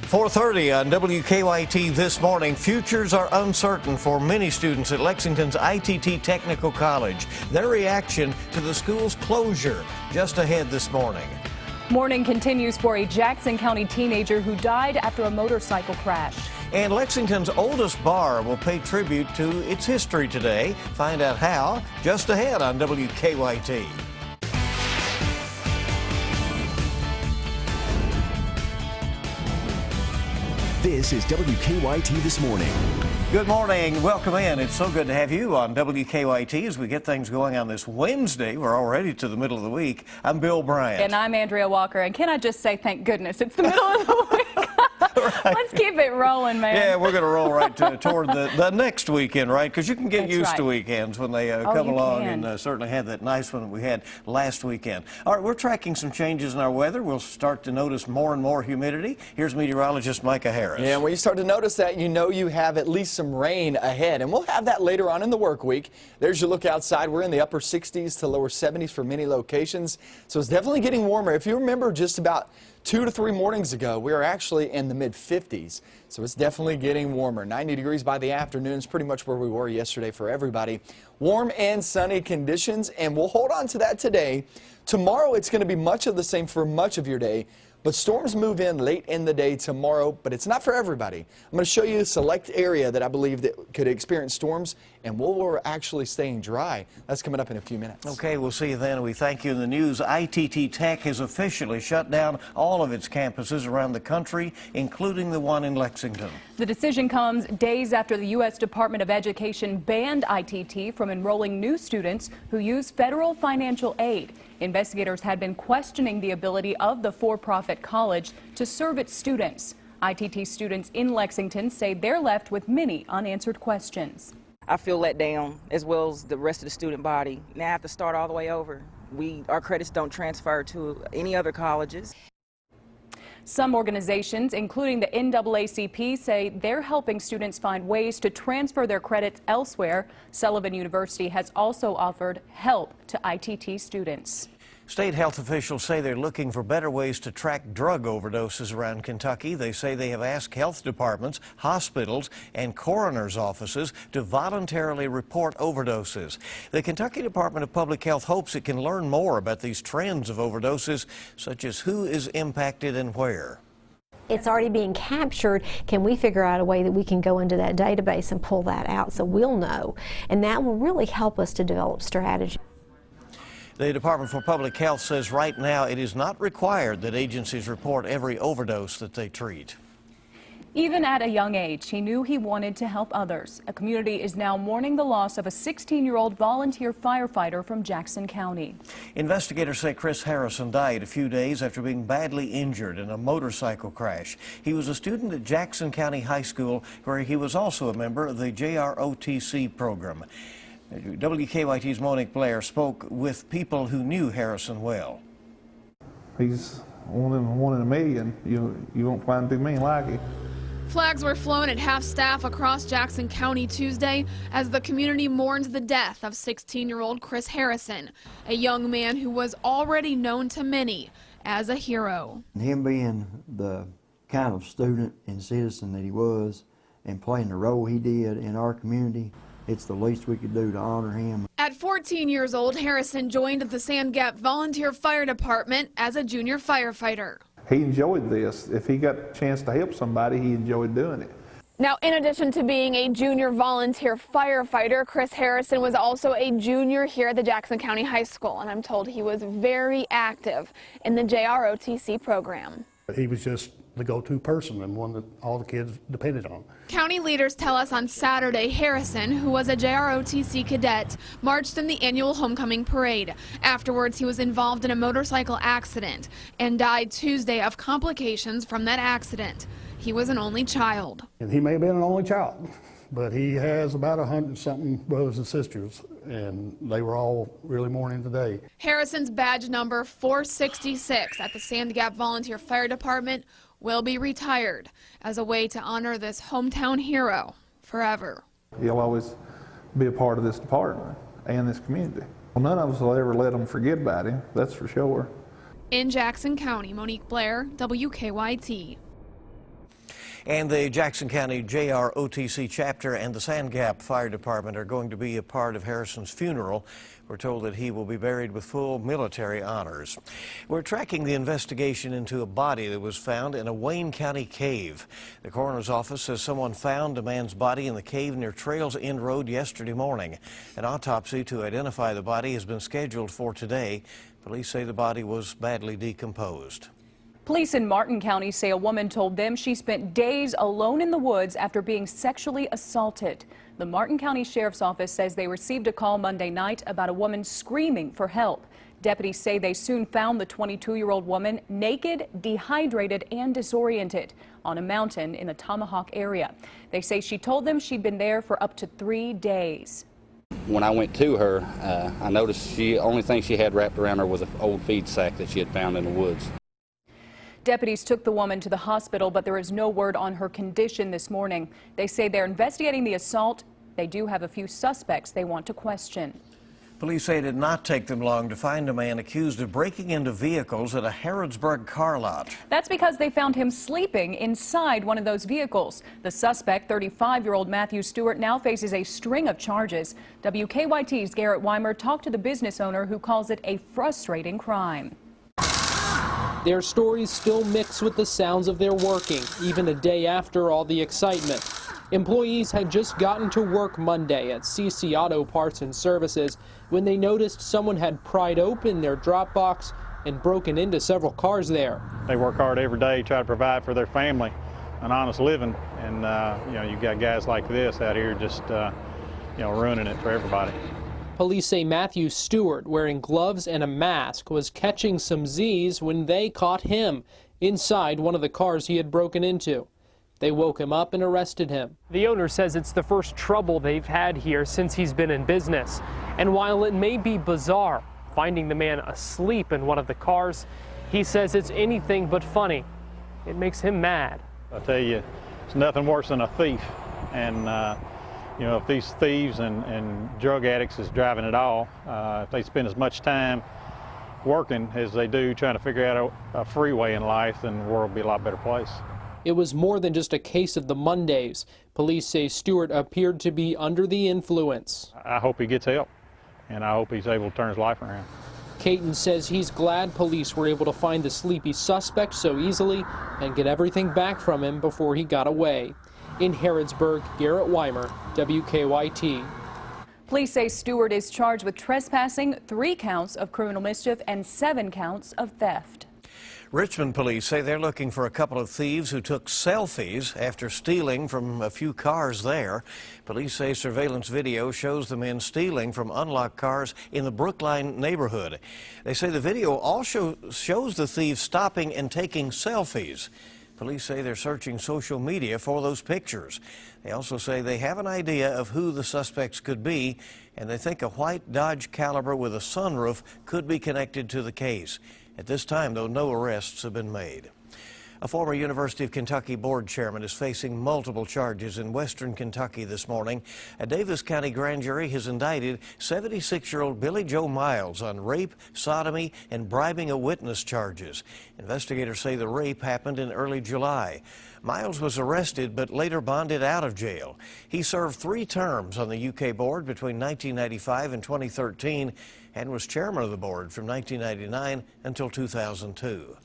4:30 on WKYT this morning. Futures are uncertain for many students at Lexington's ITT Technical College. Their reaction to the school's closure just ahead this morning. Morning continues for a Jackson County teenager who died after a motorcycle crash. And Lexington's oldest bar will pay tribute to its history today. Find out how just ahead on WKYT. This is WKYT This Morning. Good morning. Welcome in. It's so good to have you on WKYT as we get things going on this Wednesday. We're already to the middle of the week. I'm Bill Bryant. And I'm Andrea Walker. And can I just say thank goodness it's the middle of the week. Right. Let's keep it rolling, man. Yeah, we're going to roll right toward the next weekend, right? Because you can get That's used right. to weekends when they come along, and certainly had that nice one that we had last weekend. All right, we're tracking some changes in our weather. We'll start to notice more and more humidity. Here's meteorologist Micah Harris. Yeah, when you start to notice that, you know you have at least some rain ahead, and we'll have that later on in the work week. There's your look outside. We're in the upper 60s to lower 70s for many locations, so it's definitely getting warmer. If you remember just about 2 to 3 mornings ago, we were actually in the mid-50s, so it's definitely getting warmer. 90 degrees by the afternoon is pretty much where we were yesterday for everybody. Warm and sunny conditions, and we'll hold on to that today. Tomorrow, it's going to be much of the same for much of your day, but storms move in late in the day tomorrow, but it's not for everybody. I'm going to show you a select area that I believe that could experience storms, and we're actually staying dry. That's coming up in a few minutes. Okay, we'll see you then. We thank you in the news. ITT Tech has officially shut down all of its campuses around the country, including the one in Lexington. The decision comes days after the U.S. Department of Education banned ITT from enrolling new students who use federal financial aid. Investigators had been questioning the ability of the for-profit college to serve its students. ITT students in Lexington say they're left with many unanswered questions. I feel let down, as well as the rest of the student body. Now I have to start all the way over. Our credits don't transfer to any other colleges. Some organizations, including the NAACP, say they're helping students find ways to transfer their credits elsewhere. Sullivan University has also offered help to ITT students. State health officials say they're looking for better ways to track drug overdoses around Kentucky. They say they have asked health departments, hospitals, and coroners' offices to voluntarily report overdoses. The Kentucky Department of Public Health hopes it can learn more about these trends of overdoses, such as who is impacted and where. It's already being captured. Can we figure out a way that we can go into that database and pull that out so we'll know? And that will really help us to develop strategy. The Department for Public Health says right now it is not required that agencies report every overdose that they treat. Even at a young age, he knew he wanted to help others. A community is now mourning the loss of a 16-year-old volunteer firefighter from Jackson County. Investigators say Chris Harrison died a few days after being badly injured in a motorcycle crash. He was a student at Jackson County High School, where he was also a member of the JROTC program. WKYT's Monique Blair spoke with people who knew Harrison well. He's one in a million. You won't find too many like him. Flags were flown at half-staff across Jackson County Tuesday as the community mourned the death of 16-year-old Chris Harrison, a young man who was already known to many as a hero. Him being the kind of student and citizen that he was and playing the role he did in our community, it's the least we could do to honor him. At 14 years old, Harrison joined the Sand Gap Volunteer Fire Department as a junior firefighter. He enjoyed this. If he got a chance to help somebody, he enjoyed doing it. Now, in addition to being a junior volunteer firefighter, Chris Harrison was also a junior here at the Jackson County High School, and I'm told he was very active in the JROTC program. He was just the go-to person and one that all the kids depended on. County leaders tell us on Saturday Harrison, who was a JROTC cadet, marched in the annual homecoming parade. Afterwards, he was involved in a motorcycle accident and died Tuesday of complications from that accident. He was an only child. And he may have been an only child, but he has about 100-something brothers and sisters, and they were all really mourning today. Harrison's badge number 466 at the Sand Gap Volunteer Fire Department will be retired as a way to honor this hometown hero forever. He'll always be a part of this department and this community. Well, none of us will ever let them forget about him, that's for sure. In Jackson County, Monique Blair, WKYT. And the Jackson County JROTC chapter and the Sand Gap Fire Department are going to be a part of Harrison's funeral. We're told that he will be buried with full military honors. We're tracking the investigation into a body that was found in a Wayne County cave. The coroner's office says someone found a man's body in the cave near Trails End Road yesterday morning. An autopsy to identify the body has been scheduled for today. Police say the body was badly decomposed. Police in Martin County say a woman told them she spent days alone in the woods after being sexually assaulted. The Martin County Sheriff's Office says they received a call Monday night about a woman screaming for help. Deputies say they soon found the 22-year-old woman naked, dehydrated, and disoriented on a mountain in the Tomahawk area. They say she told them she'd been there for up to 3 days. When I went to her, I noticed the only thing she had wrapped around her was an old feed sack that she had found in the woods. Deputies took the woman to the hospital, but there is no word on her condition this morning. They say they're investigating the assault. They do have a few suspects they want to question. Police say it did not take them long to find a man accused of breaking into vehicles at a Harrodsburg car lot. That's because they found him sleeping inside one of those vehicles. The suspect, 35-year-old Matthew Stewart, now faces a string of charges. WKYT's Garrett Weimer talked to the business owner who calls it a frustrating crime. Their stories still mix with the sounds of their working, even a day after all the excitement. Employees had just gotten to work Monday at CC Auto Parts and Services when they noticed someone had pried open their drop box and broken into several cars there. They work hard every day, try to provide for their family an honest living, and you got guys like this out here just ruining it for everybody. Police say Matthew Stewart, wearing gloves and a mask, was catching some Z's when they caught him inside one of the cars he had broken into. They woke him up and arrested him. The owner says it's the first trouble they've had here since he's been in business. And while it may be bizarre finding the man asleep in one of the cars, he says it's anything but funny. It makes him mad. I tell you, it's nothing worse than a thief. And if these thieves and drug addicts is driving it all, if they spend as much time working as they do trying to figure out a freeway in life, then the world will be a lot better place. It was more than just a case of the Mondays. Police say Stewart appeared to be under the influence. I hope he gets help, and I hope he's able to turn his life around. Caton says he's glad police were able to find the sleepy suspect so easily and get everything back from him before he got away. In Harrodsburg, Garrett Weimer, WKYT. Police say Stewart is charged with trespassing, 3 counts of criminal mischief, and 7 counts of theft. Richmond police say they're looking for a couple of thieves who took selfies after stealing from a few cars there. Police say surveillance video shows the men stealing from unlocked cars in the Brookline neighborhood. They say the video also shows the thieves stopping and taking selfies. Police say they're searching social media for those pictures. They also say they have an idea of who the suspects could be, and they think a white Dodge Caliber with a sunroof could be connected to the case. At this time, though, no arrests have been made. A former University of Kentucky board chairman is facing multiple charges in western Kentucky this morning. A Davis County grand jury has indicted 76-year-old Billy Joe Miles on rape, sodomy, and bribing a witness charges. Investigators say the rape happened in early July. Miles was arrested but later bonded out of jail. He served 3 terms on the UK board between 1995 and 2013 and was chairman of the board from 1999 until 2002.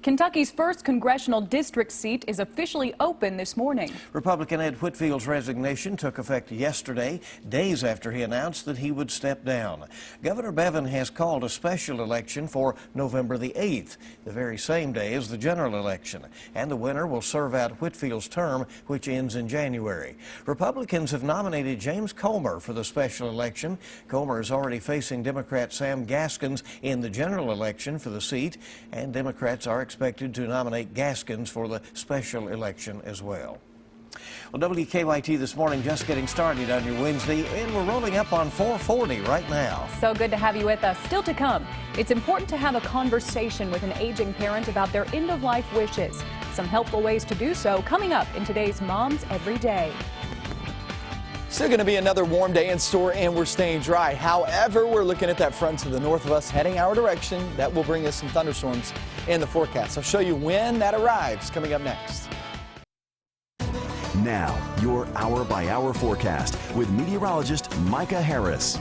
Kentucky's first congressional district seat is officially open this morning. Republican Ed Whitfield's resignation took effect yesterday, days after he announced that he would step down. Governor Bevin has called a special election for November the 8th, the very same day as the general election, and the winner will serve out Whitfield's term, which ends in January. Republicans have nominated James Comer for the special election. Comer is already facing Democrat Sam Gaskins in the general election for the seat, and Democrats are expected to nominate Gaskins for the special election as well. Well, WKYT this morning just getting started on your Wednesday, and we're rolling up on 440 right now. So good to have you with us. Still to come, it's important to have a conversation with an aging parent about their end-of-life wishes. Some helpful ways to do so coming up in today's Moms Every Day. Still going to be another warm day in store, and we're staying dry. However, we're looking at that front to the north of us heading our direction. That will bring us some thunderstorms in the forecast. I'll show you when that arrives coming up next. Now, your hour-by-hour forecast with meteorologist Micah Harris.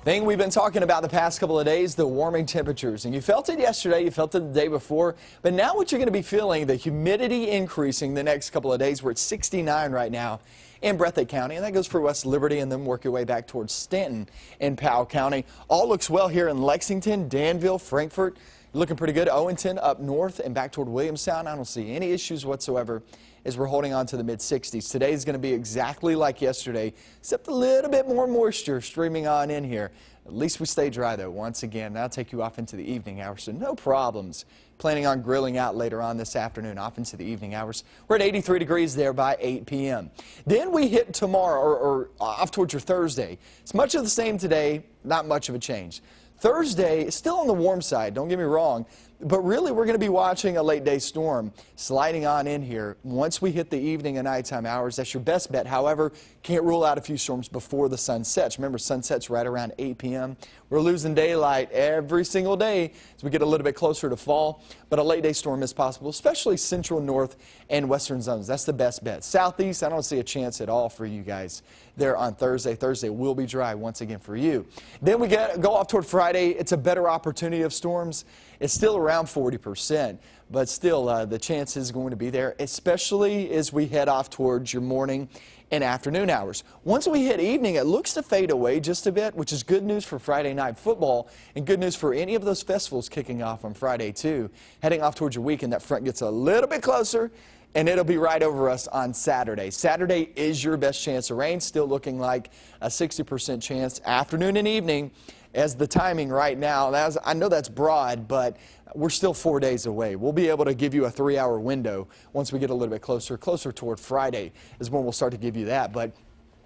Thing we've been talking about the past couple of days, the warming temperatures. And you felt it yesterday, you felt it the day before, but now what you're going to be feeling, the humidity increasing the next couple of days. We're at 69 right now in Breathitt County, and that goes for West Liberty, and then work your way back towards Stanton in Powell County. All looks well here in Lexington, Danville, Frankfort. Looking pretty good. Owenton up north and back toward Williamstown. I don't see any issues whatsoever as we're holding on to the mid-60s. Today is going to be exactly like yesterday, except a little bit more moisture streaming on in here. At least we stay dry, though, once again. That'll take you off into the evening hours, so no problems. Planning on grilling out later on this afternoon, off into the evening hours. We're at 83 degrees there by 8 p.m. Then we hit tomorrow, or off towards your Thursday. It's much of the same today, not much of a change. Thursday is still on the warm side, don't get me wrong, but really we're going to be watching a late day storm sliding on in here. Once we hit the evening and nighttime hours, that's your best bet. However, can't rule out a few storms before the sun sets. Remember, sun sets right around 8 p.m. We're losing daylight every single day as we get a little bit closer to fall, but a late day storm is possible, especially central, north, and western zones. That's the best bet. Southeast, I don't see a chance at all for you guys there on Thursday. Thursday will be dry once again for you. Then we go off toward Friday. It's a better opportunity of storms. It's still around 40%, but still the chance is going to be there, especially as we head off towards your morning and afternoon hours. Once we hit evening, it looks to fade away just a bit, which is good news for Friday night football and good news for any of those festivals kicking off on Friday too. Heading off towards your weekend, that front gets a little bit closer, and it'll be right over us on Saturday. Saturday is your best chance of rain, still looking like a 60% chance afternoon and evening as the timing right now. I know that's broad, but we're still 4 days away. We'll be able to give you a 3-hour window once we get a little bit closer toward Friday is when we'll start to give you that. But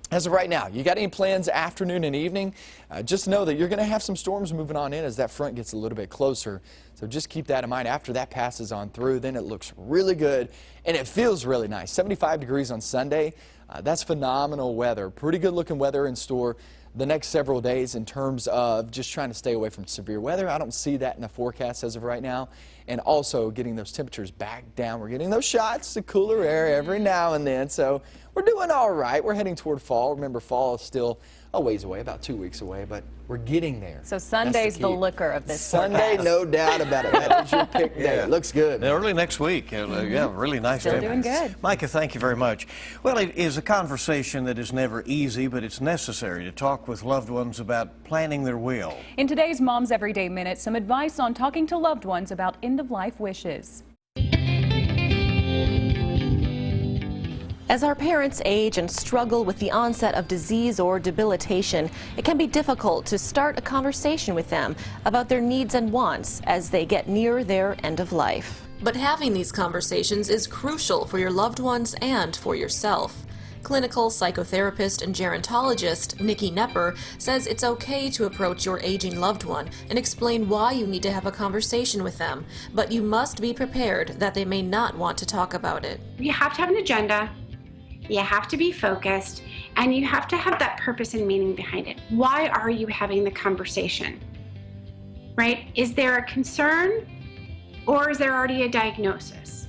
as of right now, you got any plans afternoon and evening? Just know that you're going to have some storms moving on in as that front gets a little bit closer. So just keep that in mind. After that passes on through, then it looks really good and it feels really nice. 75 degrees on Sunday. That's phenomenal weather. Pretty good looking weather in store the next several days in terms of just trying to stay away from severe weather. I don't see that in the forecast as of right now. And also getting those temperatures back down. We're getting those shots of cooler air every now and then. So we're doing all right. We're heading toward fall. Remember, fall is still a ways away, about 2 weeks away, but we're getting there. So Sunday's the liquor of this Sunday, forecast. No doubt about it. That is your pick day. It looks good. Early next week. Yeah, really nice. Still doing good. Micah, thank you very much. Well, it is a conversation that is never easy, but it's necessary to talk with loved ones about planning their will. In today's Mom's Everyday Minute, some advice on talking to loved ones about end-of-life wishes. As our parents age and struggle with the onset of disease or debilitation, it can be difficult to start a conversation with them about their needs and wants as they get near their end of life. But having these conversations is crucial for your loved ones and for yourself. Clinical psychotherapist and gerontologist Nikki Nepper says it's okay to approach your aging loved one and explain why you need to have a conversation with them, but you must be prepared that they may not want to talk about it. You have to have an agenda. You have to be focused, and you have to have that purpose and meaning behind it. Why are you having the conversation? Right? Is there a concern, or is there already a diagnosis?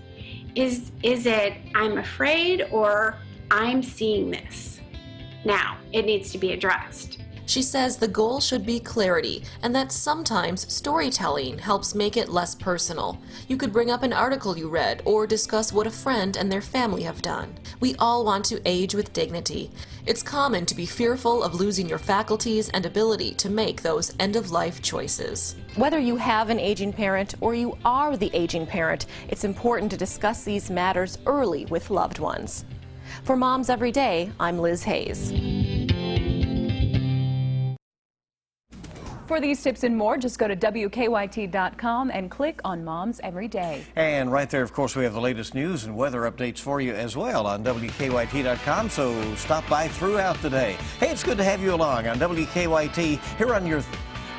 Is it I'm afraid, or I'm seeing this? Now, it needs to be addressed. She says the goal should be clarity, and that sometimes storytelling helps make it less personal. You could bring up an article you read or discuss what a friend and their family have done. We all want to age with dignity. It's common to be fearful of losing your faculties and ability to make those end-of-life choices. Whether you have an aging parent or you are the aging parent, it's important to discuss these matters early with loved ones. For Moms Every Day, I'm Liz Hayes. For these tips and more, just go to WKYT.com and click on Moms Every Day. And right there, of course, we have the latest news and weather updates for you as well on WKYT.com, so stop by throughout the day. Hey, it's good to have you along on WKYT here on your...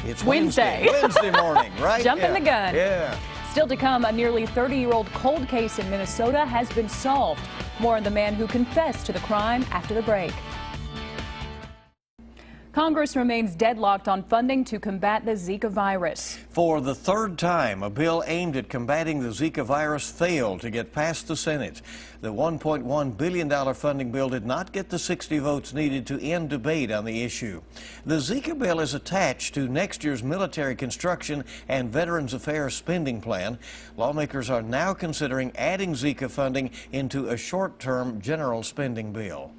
It's Wednesday morning, right? Jumping the gun. Yeah. Still to come, a nearly 30-year-old cold case in Minnesota has been solved. More on the man who confessed to the crime after the break. Congress remains deadlocked on funding to combat the Zika virus. For the third time, a bill aimed at combating the Zika virus failed to get past the Senate. The $1.1 billion funding bill did not get the 60 votes needed to end debate on the issue. The Zika bill is attached to next year's military construction and Veterans Affairs spending plan. Lawmakers are now considering adding Zika funding into a short-term general spending bill.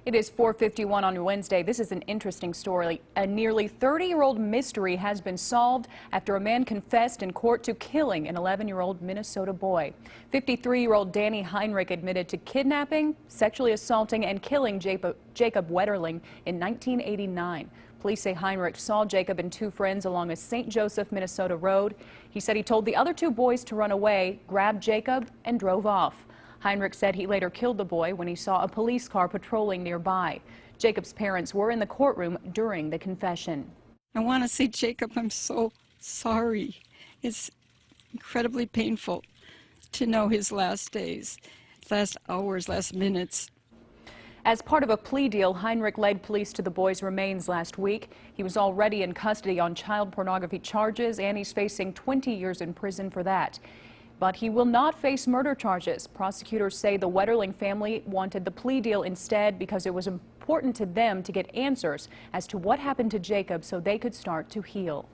It is 4:51 on Wednesday. This is an interesting story. A nearly 30-year-old mystery has been solved after a man confessed in court to killing an 11-year-old Minnesota boy. 53-year-old Danny Heinrich admitted to kidnapping, sexually assaulting, and killing Jacob Wetterling in 1989. Police say Heinrich saw Jacob and two friends along a St. Joseph, Minnesota road. He said he told the other two boys to run away, grabbed Jacob, and drove off. Heinrich said he later killed the boy when he saw a police car patrolling nearby. Jacob's parents were in the courtroom during the confession. I want to say, Jacob, I'm so sorry. It's incredibly painful to know his last days, last hours, last minutes. As part of a plea deal, Heinrich led police to the boy's remains last week. He was already in custody on child pornography charges, and he's facing 20 years in prison for that. But he will not face murder charges. Prosecutors say the Wetterling family wanted the plea deal instead because it was important to them to get answers as to what happened to Jacob so they could start to heal.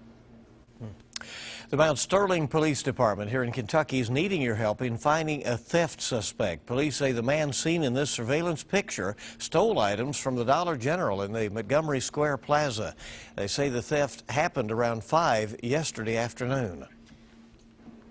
The Mount Sterling Police Department here in Kentucky is needing your help in finding a theft suspect. Police say the man seen in this surveillance picture stole items from the Dollar General in the Montgomery Square Plaza. They say the theft happened around 5 yesterday afternoon.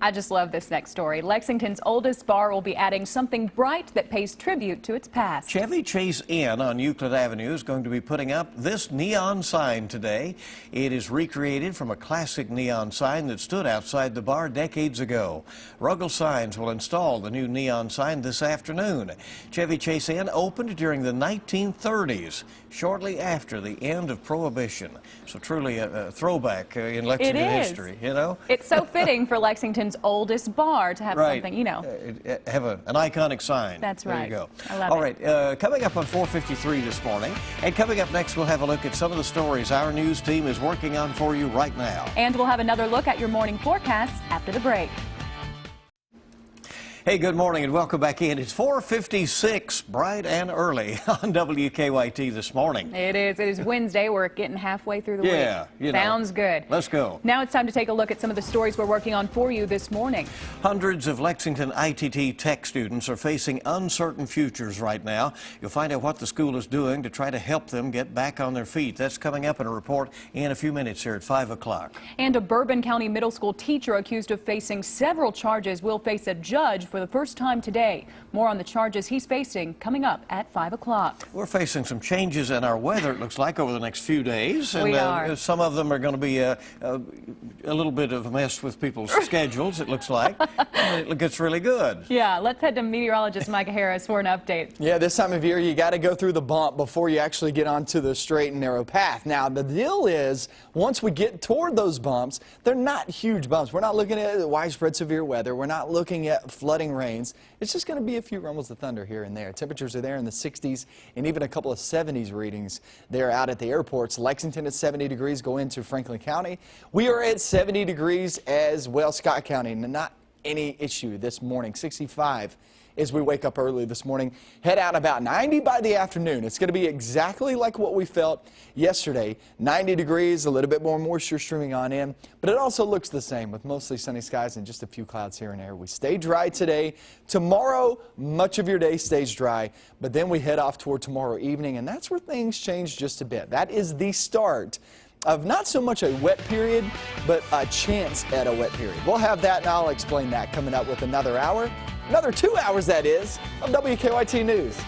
I just love this next story. Lexington's oldest bar will be adding something bright that pays tribute to its past. Chevy Chase Inn on Euclid Avenue is going to be putting up this neon sign today. It is recreated from a classic neon sign that stood outside the bar decades ago. Ruggles Signs will install the new neon sign this afternoon. Chevy Chase Inn opened during the 1930s, shortly after the end of Prohibition. So truly a throwback in Lexington history, you know? It's so fitting for Lexington's oldest bar to have something, you know. Have an iconic sign. That's right. There you go. I love All right, coming up on 4:53 this morning, and coming up next, we'll have a look at some of the stories our news team is working on for you right now. And we'll have another look at your morning forecast after the break. Hey, good morning and welcome back in. It's 4:56, bright and early on WKYT this morning. It is. It is Wednesday. We're getting halfway through the week. Yeah, you know. Sounds good. Let's go. Now it's time to take a look at some of the stories we're working on for you this morning. Hundreds of Lexington ITT Tech students are facing uncertain futures right now. You'll find out what the school is doing to try to help them get back on their feet. That's coming up in a report in a few minutes here at 5 o'clock. And a Bourbon County middle school teacher accused of facing several charges will face a judge for the first time today. More on the charges he's facing coming up at 5 o'clock. We're facing some changes in our weather, it looks like, over the next few days. And we are. Some of them are going to be a little bit of a mess with people's schedules, it looks like. It gets really good. Yeah, let's head to meteorologist Micah Harris for an update. Yeah, this time of year, you got to go through the bump before you actually get onto the straight and narrow path. Now, the deal is, once we get toward those bumps, they're not huge bumps. We're not looking at widespread severe weather. We're not looking at flooding rains. It's just going to be a few rumbles of thunder here and there. Temperatures are there in the 60s and even a couple of 70s readings there out at the airports. Lexington at 70 degrees, go into Franklin County. We are at 70 degrees as well, Scott County. Not any issue this morning. 65 as we wake up early this morning. Head out about 90 by the afternoon. It's going to be exactly like what we felt yesterday. 90 degrees, a little bit more moisture streaming on in, but it also looks the same with mostly sunny skies and just a few clouds here and there. We stay dry today. Tomorrow, much of your day stays dry, but then we head off toward tomorrow evening, and that's where things change just a bit. That is the start of not so much a wet period, but a chance at a wet period. We'll have that, and I'll explain that coming up with another hour. Another 2 hours, that is, of WKYT News.